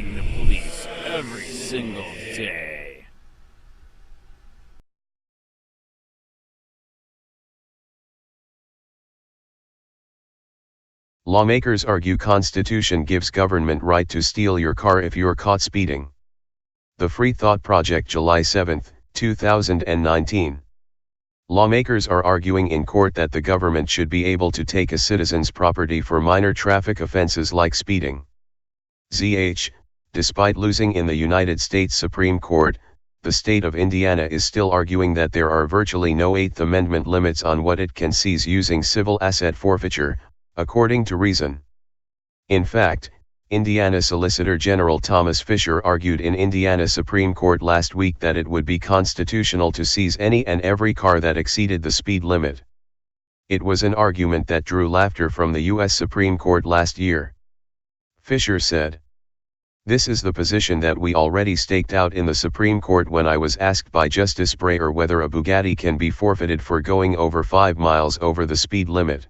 facing the police every single day. Lawmakers argue Constitution gives government right to steal your car if you're caught speeding. The Free Thought Project, July 7, 2019. Lawmakers are arguing in court that the government should be able to take a citizen's property for minor traffic offenses like speeding. Despite losing in the United States Supreme Court, the state of Indiana is still arguing that there are virtually no Eighth Amendment limits on what it can seize using civil asset forfeiture, according to Reason. In fact, Indiana Solicitor General Thomas Fisher argued in Indiana Supreme Court last week that it would be constitutional to seize any and every car that exceeded the speed limit. It was an argument that drew laughter from the U.S. Supreme Court last year. Fisher said, "This is the position that we already staked out in the Supreme Court when I was asked by Justice Breyer whether a Bugatti can be forfeited for going over 5 miles over the speed limit.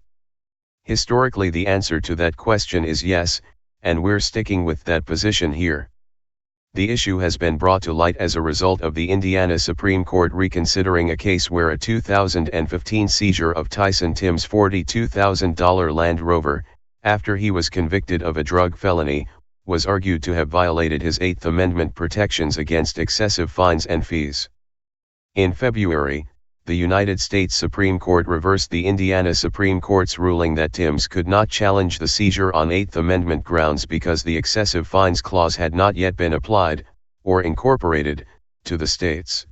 Historically, the answer to that question is yes, and we're sticking with that position here. The issue has been brought to light as a result of the Indiana Supreme Court reconsidering a case where a 2015 seizure of Tyson Tim's $42,000 Land Rover, after he was convicted of a drug felony, was argued to have violated his Eighth Amendment protections against excessive fines and fees. In February, the United States Supreme Court reversed the Indiana Supreme Court's ruling that Timms could not challenge the seizure on Eighth Amendment grounds because the excessive fines clause had not yet been applied, or incorporated, to the states.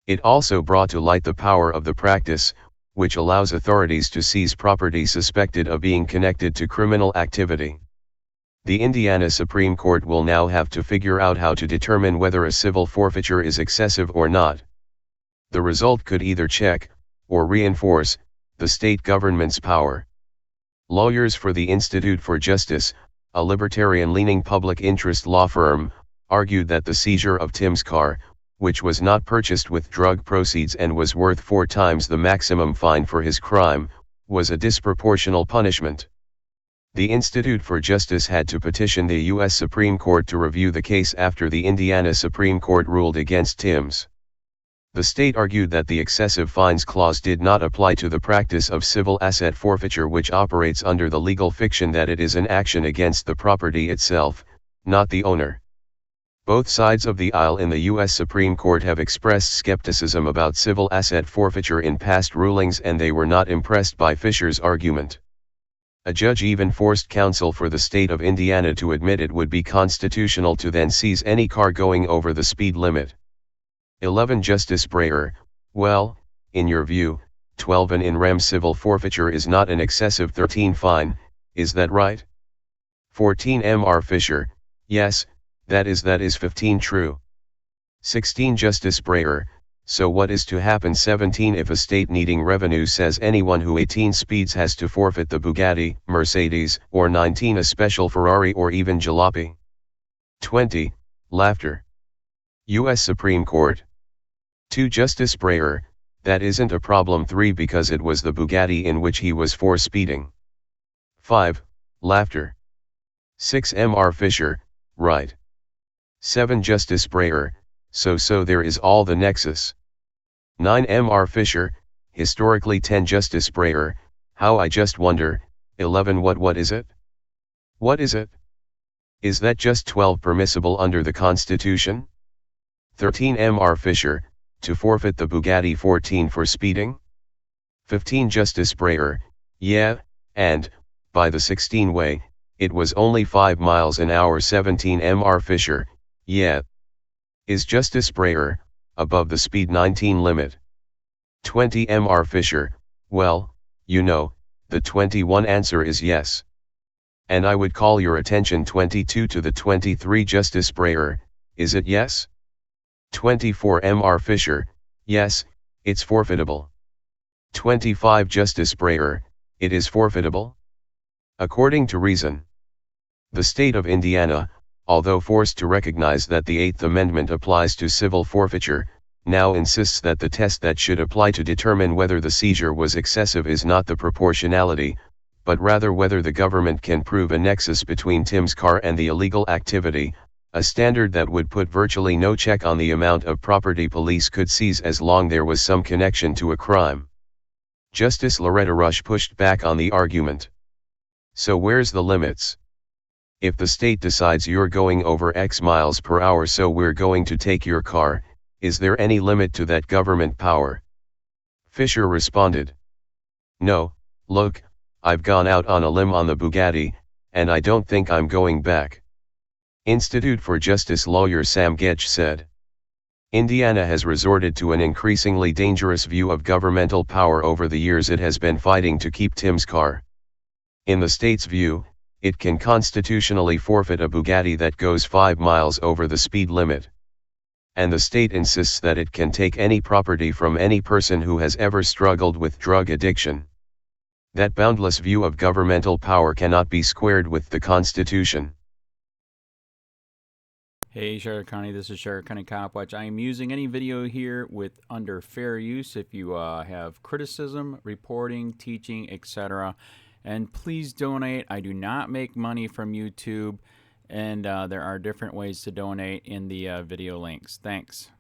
It also brought to light the power of the practice, which allows authorities to seize property suspected of being connected to criminal activity. The Indiana Supreme Court will now have to figure out how to determine whether a civil forfeiture is excessive or not. The result could either check, or reinforce, the state government's power. Lawyers for the Institute for Justice, a libertarian-leaning public interest law firm, argued that the seizure of Tim's car, which was not purchased with drug proceeds and was worth 4 times the maximum fine for his crime, was a disproportional punishment. The Institute for Justice had to petition the U.S. Supreme Court to review the case after the Indiana Supreme Court ruled against Timms. The state argued that the excessive fines clause did not apply to the practice of civil asset forfeiture, which operates under the legal fiction that it is an action against the property itself, not the owner. Both sides of the aisle in the U.S. Supreme Court have expressed skepticism about civil asset forfeiture in past rulings, and they were not impressed by Fisher's argument. A judge even forced counsel for the state of Indiana to admit it would be constitutional to then seize any car going over the speed limit. 11 Justice Breyer, well, in your view, 12 an in rem civil forfeiture is not an excessive 13 fine, is that right? 14 Mr. Fisher, yes, that is 15 true. 16 Justice Breyer, so what is to happen? 17 if a state needing revenue says anyone who 18 speeds has to forfeit the Bugatti, Mercedes, or 19 a special Ferrari or even jalopy. 20, laughter. U.S. Supreme Court. 2 Justice Breyer, that isn't a problem. 3 because it was the Bugatti in which he was for speeding. 5, laughter. 6 Mr. Fisher, right. 7 Justice Breyer, so there is all the nexus. 9 Mr. Fisher, historically. 10 Justice Breyer, how I just wonder. 11 what is it? What is it? Is that just 12 permissible under the Constitution? 13 Mr. Fisher, to forfeit the Bugatti. 14 for speeding? 15 Justice Breyer, yeah, and, by the 16 way, it was only 5 miles an hour. 17 Mr. Fisher, yeah. Is Justice Breyer, above the speed 19 limit? 20 Mr. Fisher, well, you know, the 21 answer is yes. And I would call your attention 22 to the 23 Justice Breyer, is it yes? 24 Mr. Fisher, yes, it's forfeitable. 25 Justice Breyer, it is forfeitable? According to Reason. The state of Indiana, although forced to recognize that the Eighth Amendment applies to civil forfeiture, now insists that the test that should apply to determine whether the seizure was excessive is not the proportionality, but rather whether the government can prove a nexus between Tim's car and the illegal activity, a standard that would put virtually no check on the amount of property police could seize as long there was some connection to a crime. Justice Loretta Rush pushed back on the argument. So where's the limits? If the state decides you're going over X miles per hour, so we're going to take your car, is there any limit to that government power? Fisher responded. No, look, I've gone out on a limb on the Bugatti, and I don't think I'm going back. Institute for Justice lawyer Sam Gedge said. Indiana has resorted to an increasingly dangerous view of governmental power over the years it has been fighting to keep Tim's car. In the state's view, it can constitutionally forfeit a Bugatti that goes 5 miles over the speed limit. And the state insists that it can take any property from any person who has ever struggled with drug addiction. That boundless view of governmental power cannot be squared with the Constitution. Hey Sheriff County, this is Sheriff County COPWATCH. I am using any video here with under fair use. If you have criticism, reporting, teaching, etc. And please donate. I do not make money from YouTube, and there are different ways to donate in the video links. Thanks.